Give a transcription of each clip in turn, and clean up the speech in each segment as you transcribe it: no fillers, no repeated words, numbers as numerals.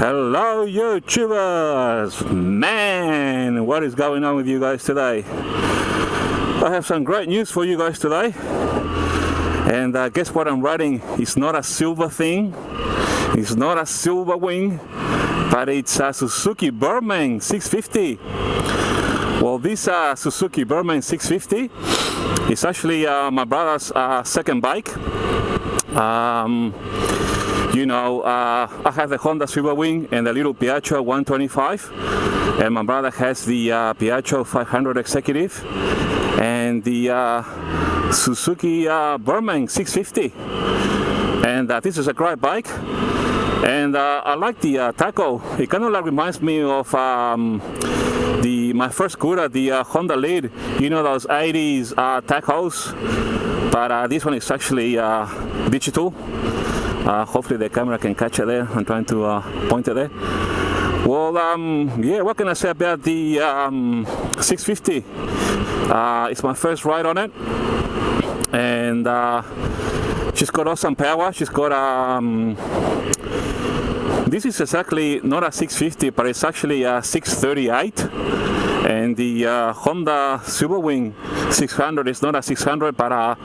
Hello YouTubers! Man, what is going on with you guys today? I have some great news for you guys today. And guess what I'm riding? It's not a silver thing. It's not a silver wing, but it's a Suzuki Burgman 650. Well, this Suzuki Burgman 650 is actually my brother's second bike. You know, I have the Honda Silver Wing and the little Piaggio 125, and my brother has the Piaggio 500 Executive and the Suzuki Burgman 650. And this is a great bike, and I like the tacho. It kind of like reminds me of my first scooter, the Honda Lead. You know, those 80s tachos, but this one is actually digital. Hopefully the camera can catch it there. I'm trying to point it there. Well, yeah, what can I say about the 650? It's my first ride on it, and she's got awesome power. She's got this is exactly not a 650, but it's actually a 638, and the Honda Silver Wing 600 is not a 600 but a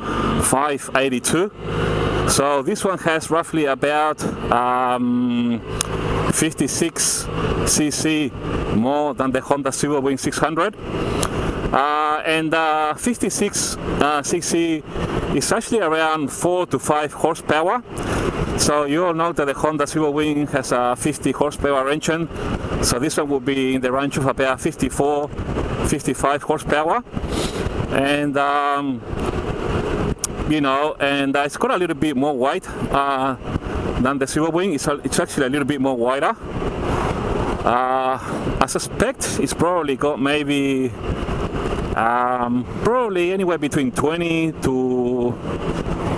582. So this one has roughly about 56 cc more than the Honda Silver Wing 600. And 56 cc is actually around 4 to 5 horsepower. So you all know that the Honda Silver Wing has a 50 horsepower engine. So this one will be in the range of about 54, 55 horsepower. And you know, and it's got a little bit more weight than the Silver Wing. It's actually a little bit more wider. I suspect it's probably got maybe probably anywhere between 20 to,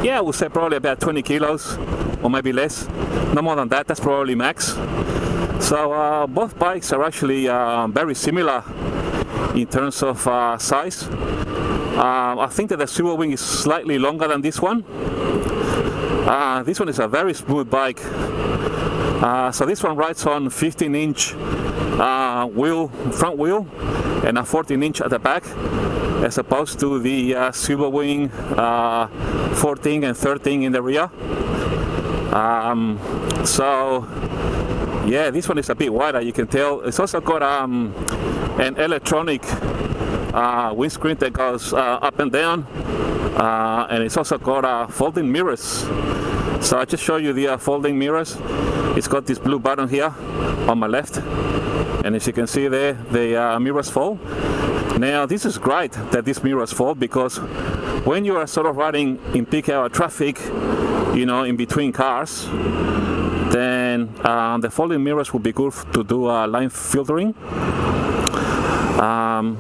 yeah, I would say probably about 20 kilos or maybe less. No more than that, that's probably max. So both bikes are actually very similar in terms of size. I think that the Silver Wing is slightly longer than this one. This one is a very smooth bike. So this one rides on 15-inch front wheel and a 14-inch at the back, as opposed to the Silver Wing 14 and 13 in the rear. So yeah, this one is a bit wider, you can tell. It's also got an electronic windscreen that goes up and down, and it's also got folding mirrors. So I just show you the folding mirrors. It's got this blue button here on my left, and as you can see there, the mirrors fold. Now this is great that these mirrors fold, because when you are sort of riding in peak hour traffic, you know, in between cars, then the folding mirrors will be good to do line filtering.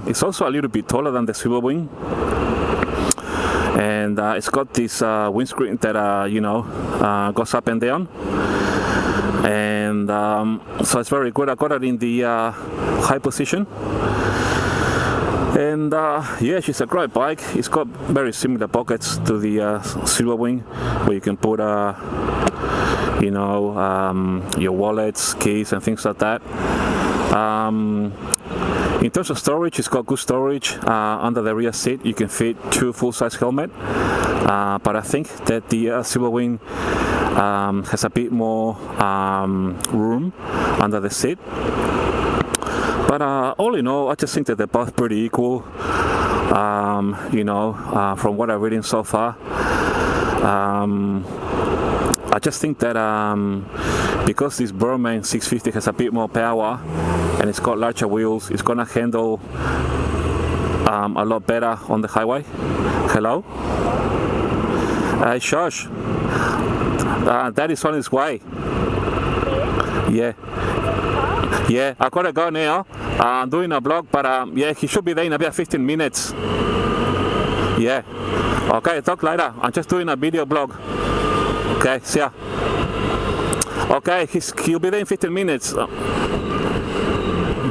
It's also a little bit taller than the Silver Wing, and it's got this windscreen that you know, goes up and down, and so it's very good. I got it in the high position, and yeah, she's a great bike. It's got very similar pockets to the Silver Wing, where you can put you know, your wallets, keys and things like that. In terms of storage, it's got good storage. Under the rear seat you can fit 2 full-size helmets, but I think that the Silver Wing has a bit more room under the seat. But all in all, I just think that they're both pretty equal. You know, from what I've read so far, I just think that because this Burgman 650 has a bit more power and it's got larger wheels, it's gonna handle a lot better on the highway. Hello? Shush. That is on his way. Yeah. Yeah, I gotta go now. I'm doing a vlog, but yeah, he should be there in about 15 minutes. Yeah. Okay, talk later. I'm just doing a video blog. Okay, see ya. Okay, he'll be there in 15 minutes.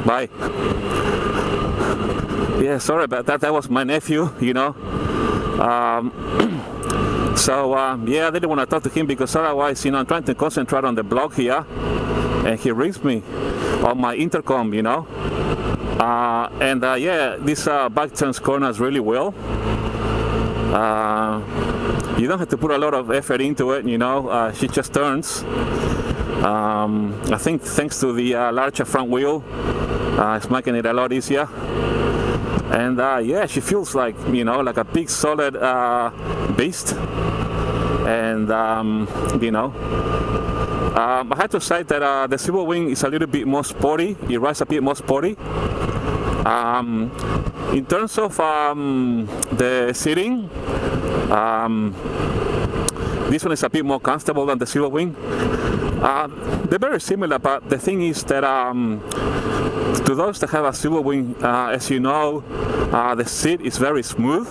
Bye. Yeah, sorry about that. That was my nephew, you know. So yeah, I didn't want to talk to him because otherwise, you know, I'm trying to concentrate on the blog here, and he rings me on my intercom, you know. Yeah, this bike turns corners really well. You don't have to put a lot of effort into it, you know. She just turns. I think thanks to the larger front wheel, it's making it a lot easier. And yeah, she feels like, you know, like a big solid beast. And you know, I had to say that the Silver Wing is a little bit more sporty. It rides a bit more sporty. In terms of the seating, this one is a bit more comfortable than the Silver Wing. They're very similar, but the thing is that to those that have a Silver Wing, as you know, the seat is very smooth.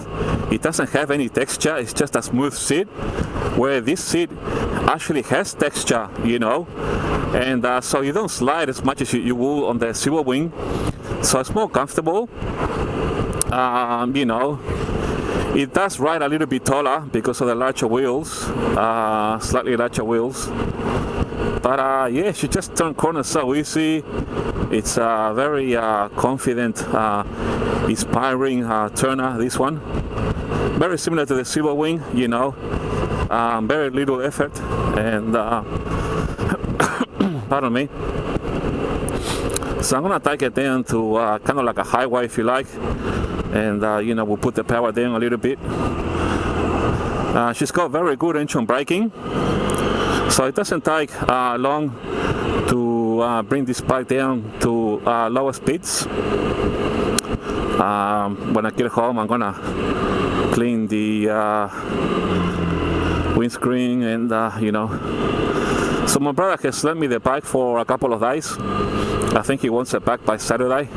It doesn't have any texture. It's just a smooth seat, where this seat actually has texture, you know, and so you don't slide as much as you will on the Silver Wing. So it's more comfortable. You know, it does ride a little bit taller because of the larger wheels, slightly larger wheels. But yeah, she just turned corners so easy. It's a very confident, inspiring turner, this one. Very similar to the Silver Wing, you know. Very little effort, and pardon me. So I'm gonna take it down to kind of like a highway, if you like, and you know, we'll put the power down a little bit. She's got very good engine braking, so it doesn't take long to bring this bike down to lower speeds. When I get home, I'm gonna clean the windscreen, and you know. So my brother has lent me the bike for a couple of days. I think he wants it back by Saturday.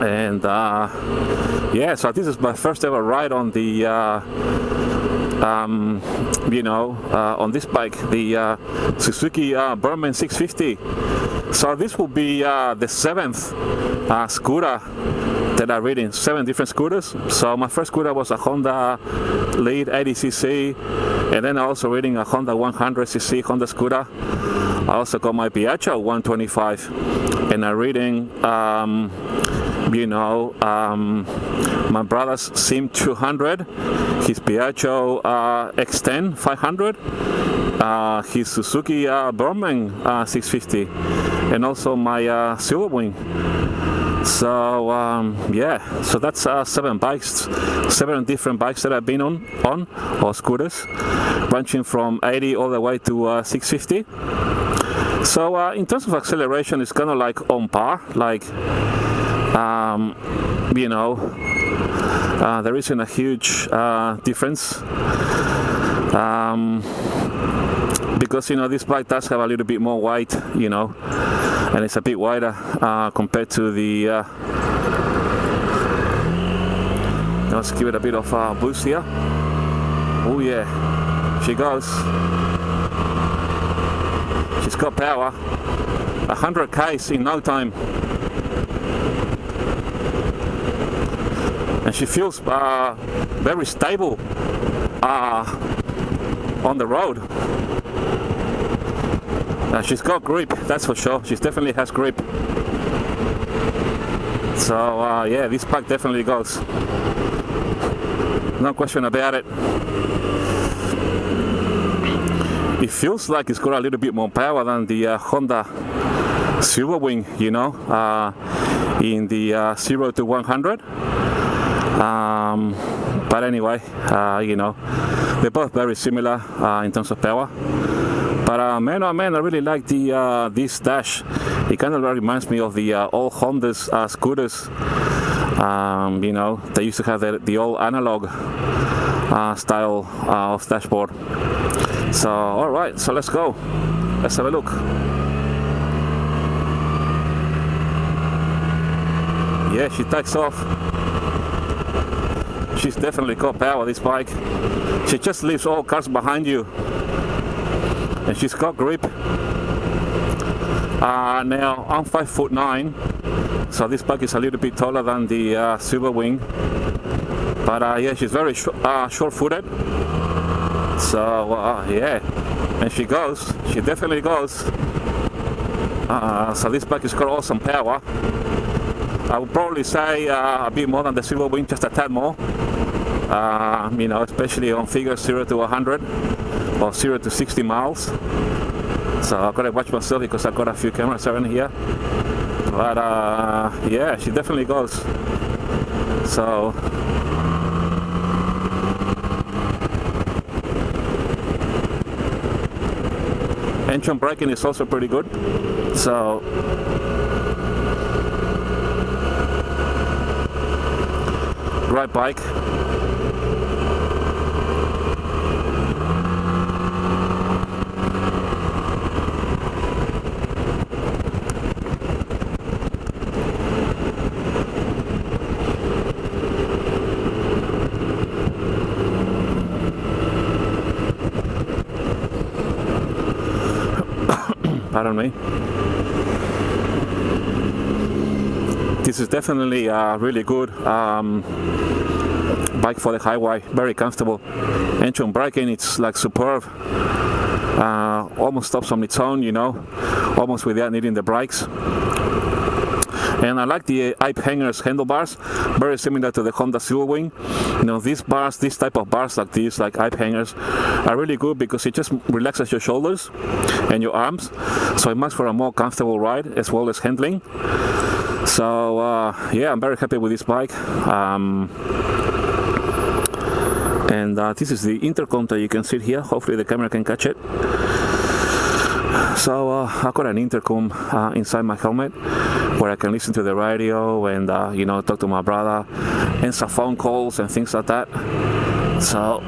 And yeah, so this is my first ever ride on the you know, on this bike, the Suzuki Burgman 650. So this will be the 7th scooter that I ride in, 7 different scooters. So my first scooter was a Honda Lead 80cc, and then I also riding a Honda 100cc Honda scooter. I also got my Piaggio 125, and I'm reading you know, my brother's Sim 200, his Piaggio X10 500, his Suzuki Burgman 650, and also my Silver Wing. So yeah, so that's 7 bikes, 7 different bikes that I've been on or scooters, ranging from 80 all the way to 650. So in terms of acceleration, it's kind of like on par, like you know, there isn't a huge difference, because, you know, this bike does have a little bit more weight, you know, and it's a bit wider compared to the let's give it a bit of boost here. Oh yeah, she goes. She's got power. 100 k's in no time. And she feels very stable on the road. She's got grip, that's for sure. She definitely has grip. So yeah, this bike definitely goes. No question about it. It feels like it's got a little bit more power than the Honda Silver Wing, you know, in the 0 to 100. But anyway, you know, they're both very similar in terms of power. But man, oh man, I really like the this dash. It kind of reminds me of the old Honda's scooters. You know, they used to have the old analog style of dashboard. So, all right, so let's go. Let's have a look. Yeah, she takes off. She's definitely got power, this bike. She just leaves all cars behind you. And she's got grip. Now, I'm 5'9", so this bike is a little bit taller than the Silver Wing. But yeah, she's very short-footed. So yeah, and she definitely goes. So this bike has got awesome power. I would probably say a bit more than the Silver Wing, just a tad more. You know, especially on figures 0 to 100 or 0 to 60 miles. So I've got to watch myself because I've got a few cameras around here. But yeah, she definitely goes. So engine braking is also pretty good. So great bike. Pardon me. This is definitely a really good bike for the highway. Very comfortable. Engine braking, it's like superb. Almost stops on its own, you know, almost without needing the brakes. And I like the Ape hangers handlebars, very similar to the Honda Silverwing. You know, these bars, this type of bars like these, like Ape hangers, are really good because it just relaxes your shoulders and your arms, so it makes for a more comfortable ride as well as handling. So yeah, I'm very happy with this bike. And this is the intercom that you can see here. Hopefully the camera can catch it. So I've got an intercom inside my helmet where I can listen to the radio and you know, talk to my brother, answer phone calls and things like that. So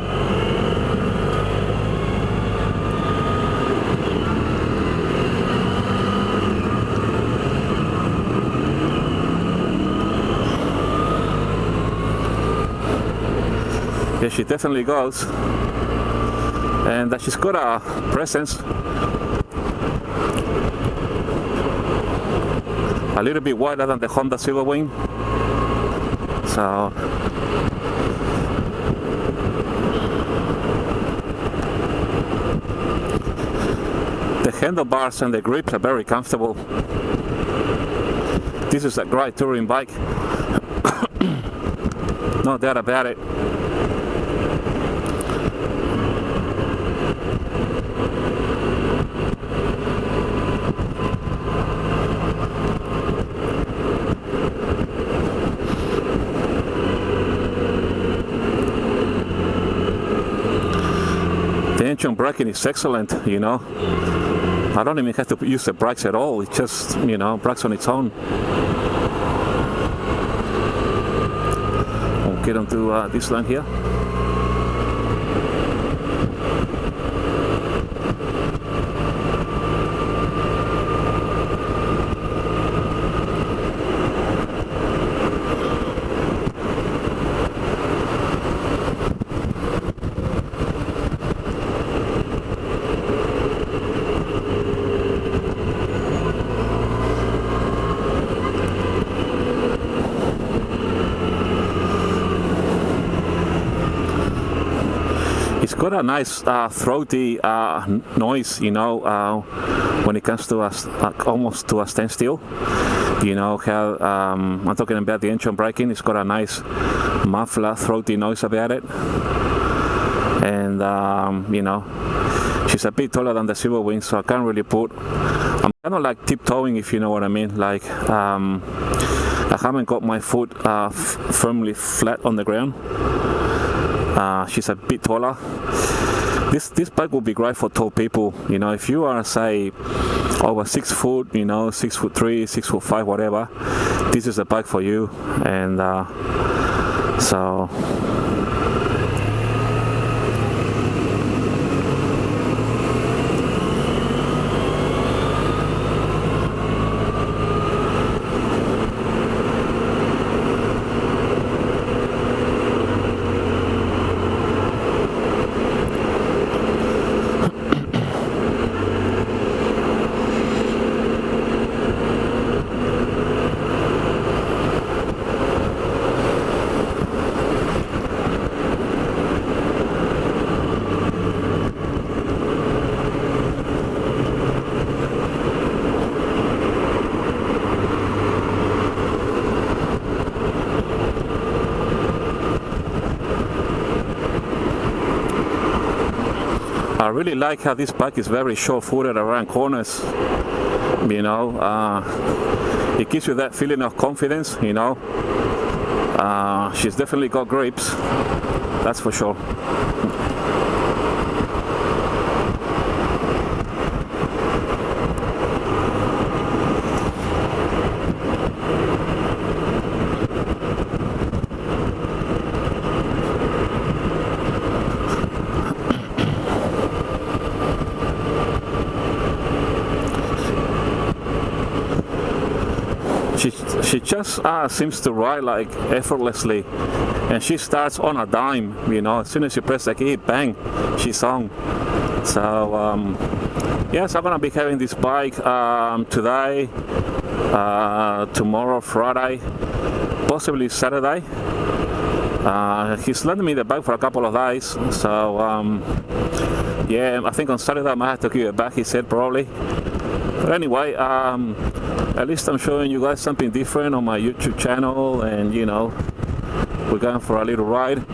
yeah, she definitely goes, and she's got a presence. A little bit wider than the Honda Silverwing. So the handlebars and the grips are very comfortable. This is a great touring bike. No doubt about it. The engine braking is excellent, you know. I don't even have to use the brakes at all. It just, you know, brakes on its own. We'll get onto this line here. It's got a nice throaty noise, you know, when it comes to almost to a standstill. You know how I'm talking about the engine braking. It's got a nice muffler, throaty noise about it. And you know, she's a bit taller than the Silverwing, so I can't really put. I'm kind of like tiptoeing, if you know what I mean. Like I haven't got my foot firmly flat on the ground. She's a bit taller. This bike will be great for tall people. You know, if you are, say, over 6 foot, you know, 6'3", 6'5", whatever, this is a bike for you. And so. I really like how this bike is very sure-footed around corners. You know, it gives you that feeling of confidence. You know, she's definitely got grips, that's for sure. She just seems to ride like effortlessly, and she starts on a dime. You know, as soon as you press the key, bang, she's on. So yes, I'm gonna be having this bike today, tomorrow, Friday, possibly Saturday. He's lending me the bike for a couple of days, so yeah, I think on Saturday I might have to give it back, he said, probably. But anyway, at least I'm showing you guys something different on my YouTube channel, and you know, we're going for a little ride,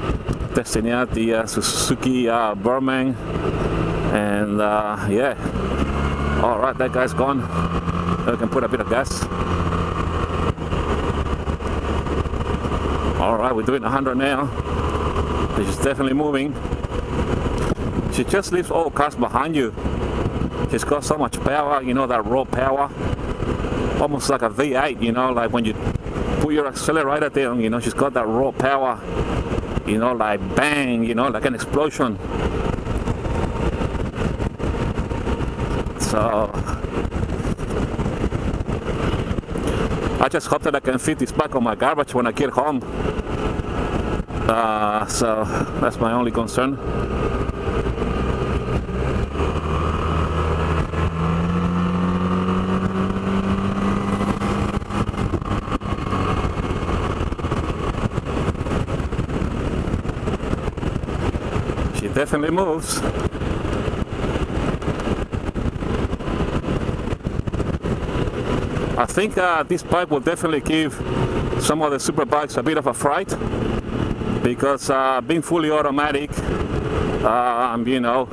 testing out the Suzuki Burgman, and yeah. Alright, that guy's gone. I can put a bit of gas. Alright, we're doing 100 now. She's definitely moving. She just leaves all cars behind you. She's got so much power, you know, that raw power. Almost like a V8, you know, like when you put your accelerator down, you know, she's got that raw power. You know, like bang, you know, like an explosion. So I just hope that I can fit this back on my garbage when I get home. So that's my only concern. She definitely moves. I think this bike will definitely give some of the super bikes a bit of a fright, because being fully automatic, you know,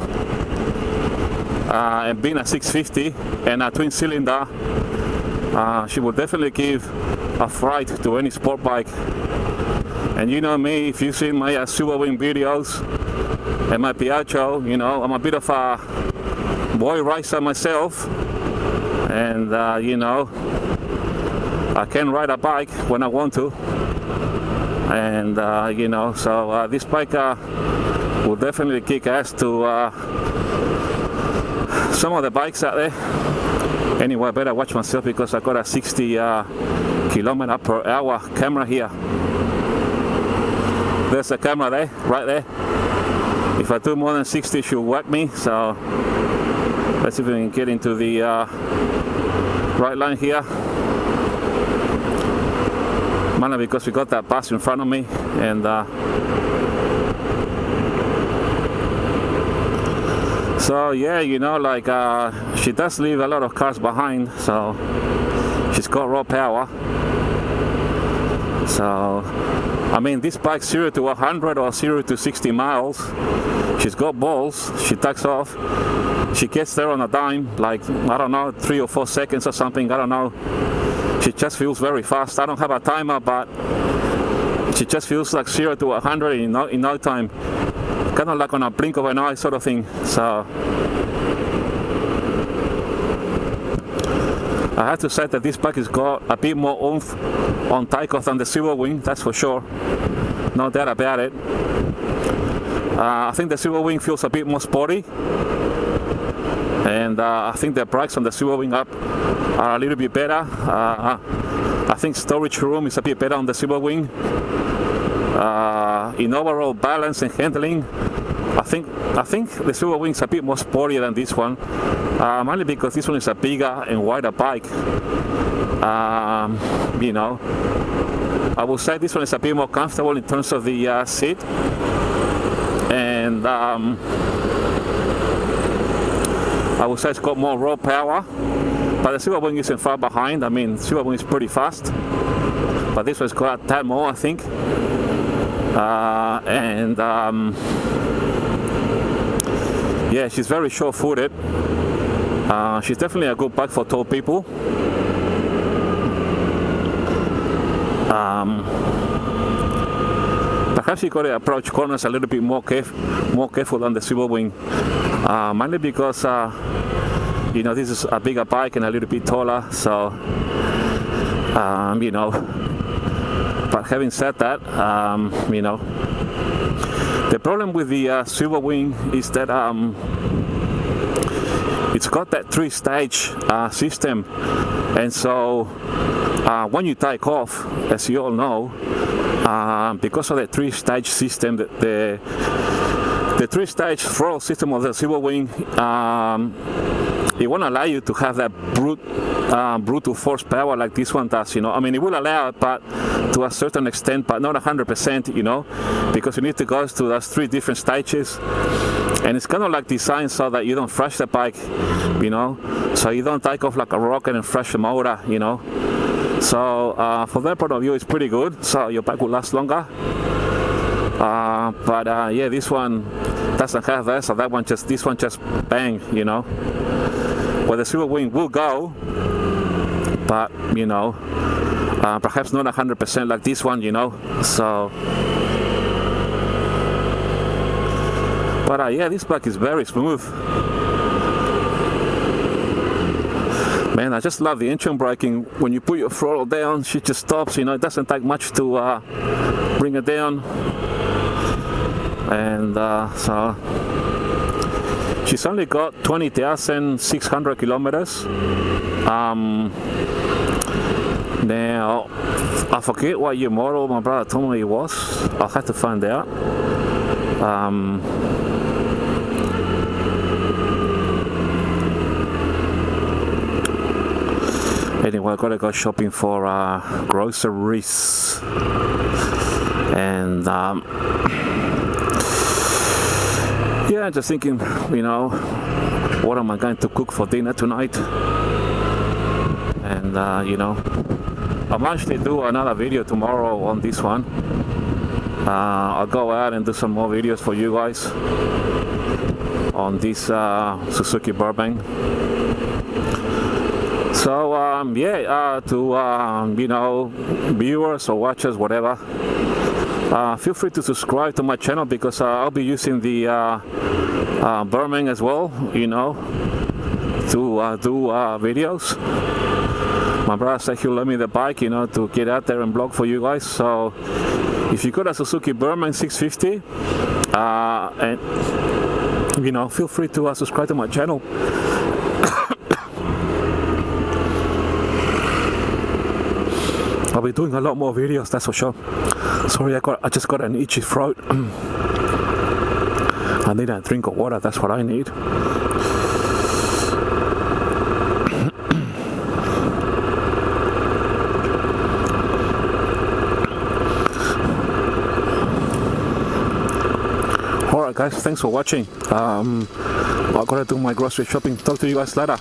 and being a 650 and a twin cylinder, she will definitely give a fright to any sport bike. And you know me, if you've seen my Super Wing videos and my Piaggio, you know, I'm a bit of a boy racer myself, and you know, I can ride a bike when I want to, and you know, so this bike will definitely kick ass to some of the bikes out there. Anyway, I better watch myself because I got a 60 km/h camera here. There's a camera there, right there. If I do more than 60, she'll whack me. So let's see if we can get into the right line here. Mainly because we got that bus in front of me, and so yeah, you know, like she does leave a lot of cars behind, so she's got raw power. So I mean, this bike 0 to 100 or 0 to 60 miles, she's got balls. She takes off, she gets there on a dime, like, I don't know, 3 or 4 seconds or something, I don't know. She just feels very fast. I don't have a timer, but she just feels like 0 to 100 in no time. Kind of like on a blink of an eye sort of thing. So I have to say that this bike has got a bit more oomph on takeoff than the Silver Wing, that's for sure. No doubt about it. I think the Silver Wing feels a bit more sporty. And I think the brakes on the Silver Wing up are a little bit better. I think storage room is a bit better on the Silver Wing. In overall balance and handling, I think the Silver Wing is a bit more sporty than this one, mainly because this one is a bigger and wider bike. You know, I would say this one is a bit more comfortable in terms of the seat, and I would say it's got more raw power, but the Silver Wing isn't far behind. I mean, Silver Wing is pretty fast, but this one's got a tad more, I think. yeah, she's very sure-footed. She's definitely a good bike for tall people. Perhaps you got to approach corners a little bit more careful than the Silver Wing, mainly because you know, this is a bigger bike and a little bit taller, so you know. But having said that, you know, the problem with the Silver Wing is that it's got that 3-stage system, and so when you take off, as you all know, because of the 3-stage system, the 3-stage throttle system of the Silver Wing, it won't allow you to have that brutal force power like this one does, you know. I mean, it will allow it, but to a certain extent, but not 100%, you know, because you need to go through those 3 different stages, and it's kind of like designed so that you don't thrash the bike, you know, so you don't take off like a rocket and thrash the motor, you know. So from that point of view, it's pretty good, so your bike will last longer. But yeah, this one doesn't have that, so this one just bang, you know. Well, the Silver Wing will go, but you know, perhaps not 100% like this one, you know. So, but yeah, this bike is very smooth. Man, I just love the engine braking. When you put your throttle down, she just stops, you know. It doesn't take much to bring it down. And so she's only got 20,600 kilometers. Now, I forget what year model my brother told me it was. I'll have to find out. Anyway, I gotta go shopping for groceries, and yeah, just thinking, you know, what am I going to cook for dinner tonight? And you know, I'll actually do another video tomorrow on this one. I'll go out and do some more videos for you guys on this Suzuki Burgman. So yeah, to you know, viewers or watchers, whatever, feel free to subscribe to my channel, because I'll be using the Burgman as well, you know, to do videos. My brother said he'll lend me the bike, you know, to get out there and vlog for you guys. So if you got a Suzuki Burgman 650, and you know, feel free to subscribe to my channel. I'll be doing a lot more videos, that's for sure. Sorry, I just got an itchy throat. I need a drink of water, that's what I need. Alright guys, thanks for watching. I gotta do my grocery shopping. Talk to you guys later.